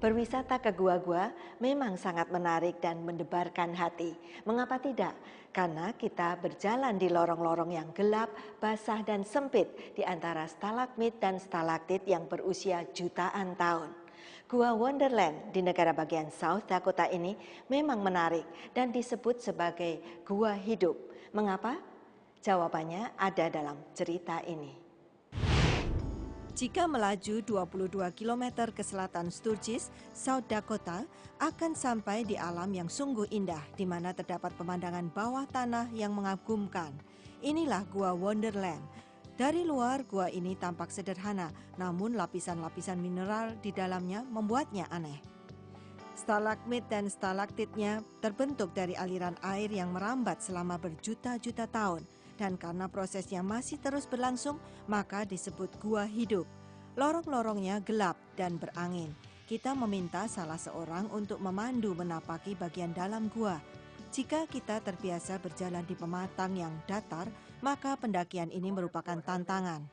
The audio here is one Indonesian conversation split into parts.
Berwisata ke gua-gua memang sangat menarik dan mendebarkan hati. Mengapa tidak? Karena kita berjalan di lorong-lorong yang gelap, basah dan sempit di antara stalagmit dan stalaktit yang berusia jutaan tahun. Gua Wonderland di negara bagian South Dakota ini memang menarik dan disebut sebagai gua hidup. Mengapa? Jawabannya ada dalam cerita ini. Jika melaju 22 km ke selatan Sturgis, South Dakota, akan sampai di alam yang sungguh indah di mana terdapat pemandangan bawah tanah yang mengagumkan. Inilah Gua Wonderland. Dari luar, gua ini tampak sederhana, namun lapisan-lapisan mineral di dalamnya membuatnya aneh. Stalagmit dan stalaktitnya terbentuk dari aliran air yang merambat selama berjuta-juta tahun. Dan karena prosesnya masih terus berlangsung, maka disebut gua hidup. Lorong-lorongnya gelap dan berangin. Kita meminta salah seorang untuk memandu menapaki bagian dalam gua. Jika kita terbiasa berjalan di pematang yang datar, maka pendakian ini merupakan tantangan.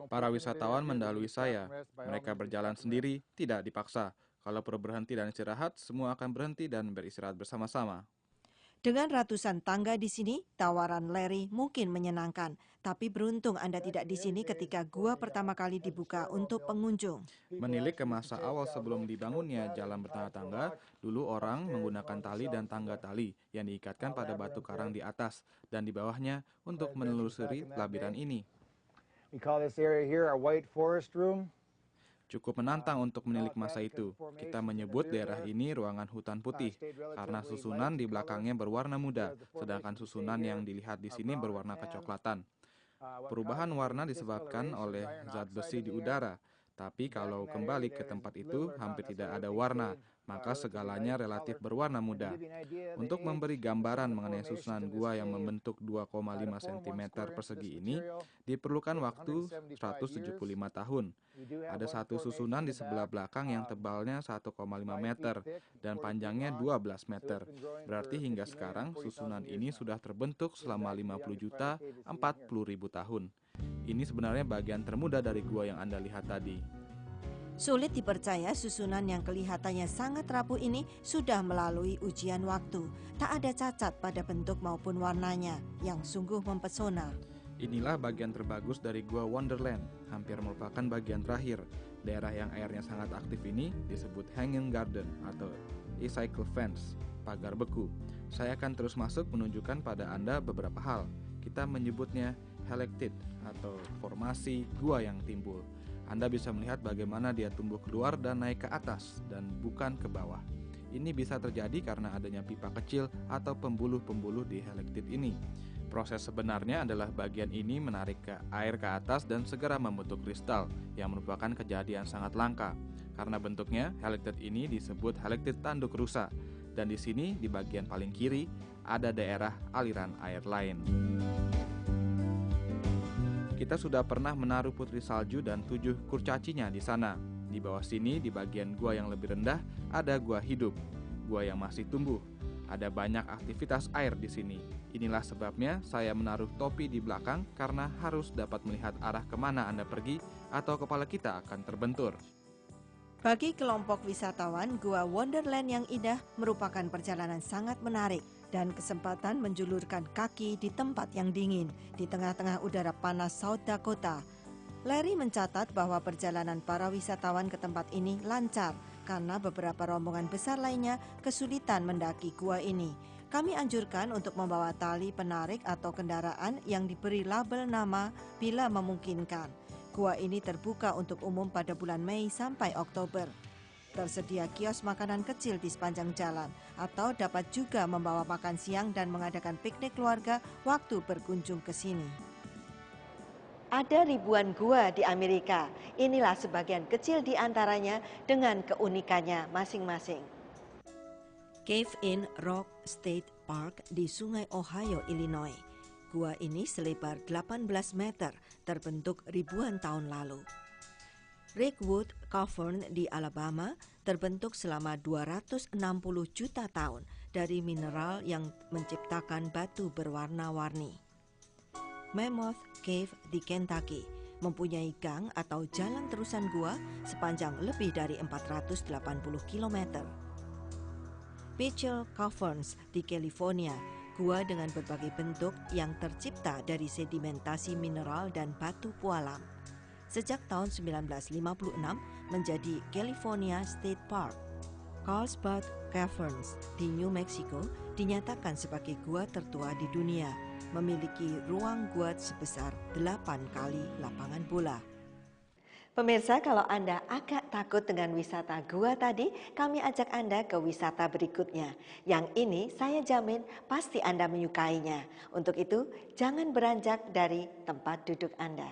Para wisatawan mendahului saya. Mereka berjalan sendiri, tidak dipaksa. Kalau perlu berhenti dan istirahat, semua akan berhenti dan beristirahat bersama-sama. Dengan ratusan tangga di sini, tawaran Larry mungkin menyenangkan. Tapi beruntung Anda tidak di sini ketika gua pertama kali dibuka untuk pengunjung. Menilik ke masa awal sebelum dibangunnya jalan bertangga-tangga, dulu orang menggunakan tali dan tangga tali yang diikatkan pada batu karang di atas dan di bawahnya untuk menelusuri labiran ini. Cukup menantang untuk menilik masa itu. Kita menyebut daerah ini ruangan hutan putih karena susunan di belakangnya berwarna muda, sedangkan susunan yang dilihat di sini berwarna kecoklatan. Perubahan warna disebabkan oleh zat besi di udara, tapi kalau kembali ke tempat itu hampir tidak ada warna, maka segalanya relatif berwarna muda. Untuk memberi gambaran mengenai susunan gua yang membentuk 2,5 cm persegi ini, diperlukan waktu 175 tahun. Ada satu susunan di sebelah belakang yang tebalnya 1,5 meter dan panjangnya 12 meter. Berarti hingga sekarang susunan ini sudah terbentuk selama 50 juta 40 ribu tahun. Ini sebenarnya bagian termuda dari gua yang Anda lihat tadi. Sulit dipercaya susunan yang kelihatannya sangat rapuh ini sudah melalui ujian waktu. Tak ada cacat pada bentuk maupun warnanya, yang sungguh mempesona. Inilah bagian terbagus dari Gua Wonderland, hampir merupakan bagian terakhir. Daerah yang airnya sangat aktif ini disebut Hanging Garden atau Icicle Fence, pagar beku. Saya akan terus masuk menunjukkan pada Anda beberapa hal. Kita menyebutnya Helictite atau formasi gua yang timbul. Anda bisa melihat bagaimana dia tumbuh keluar dan naik ke atas dan bukan ke bawah. Ini bisa terjadi karena adanya pipa kecil atau pembuluh-pembuluh di helictite ini. Proses sebenarnya adalah bagian ini menarik ke air ke atas dan segera membentuk kristal yang merupakan kejadian sangat langka. Karena bentuknya, helictite ini disebut helictite tanduk rusa. Dan di sini, di bagian paling kiri, ada daerah aliran air lain. Kita sudah pernah menaruh putri salju dan 7 kurcacinya di sana. Di bawah sini, di bagian gua yang lebih rendah, ada gua hidup, gua yang masih tumbuh. Ada banyak aktivitas air di sini. Inilah sebabnya saya menaruh topi di belakang karena harus dapat melihat arah kemana Anda pergi atau kepala kita akan terbentur. Bagi kelompok wisatawan, Gua Wonderland yang indah merupakan perjalanan sangat menarik dan kesempatan menjulurkan kaki di tempat yang dingin di tengah-tengah udara panas South Dakota. Larry mencatat bahwa perjalanan para wisatawan ke tempat ini lancar karena beberapa rombongan besar lainnya kesulitan mendaki gua ini. Kami anjurkan untuk membawa tali penarik atau kendaraan yang diberi label nama bila memungkinkan. Gua ini terbuka untuk umum pada bulan Mei sampai Oktober. Tersedia kios makanan kecil di sepanjang jalan atau dapat juga membawa makan siang dan mengadakan piknik keluarga waktu berkunjung ke sini. Ada ribuan gua di Amerika. Inilah sebagian kecil di antaranya dengan keunikannya masing-masing. Cave in Rock State Park di Sungai Ohio, Illinois. Gua ini selebar 18 meter, terbentuk ribuan tahun lalu. Rickwood Cavern di Alabama terbentuk selama 260 juta tahun dari mineral yang menciptakan batu berwarna-warni. Mammoth Cave di Kentucky mempunyai gang atau jalan terusan gua sepanjang lebih dari 480 km. Mitchell Caverns di California, gua dengan berbagai bentuk yang tercipta dari sedimentasi mineral dan batu pualam. Sejak tahun 1956 menjadi California State Park. Carlsbad Caverns di New Mexico dinyatakan sebagai gua tertua di dunia, memiliki ruang gua sebesar 8 kali lapangan bola. Pemirsa, kalau Anda agak takut dengan wisata gua tadi, kami ajak Anda ke wisata berikutnya. Yang ini saya jamin pasti Anda menyukainya. Untuk itu, jangan beranjak dari tempat duduk Anda.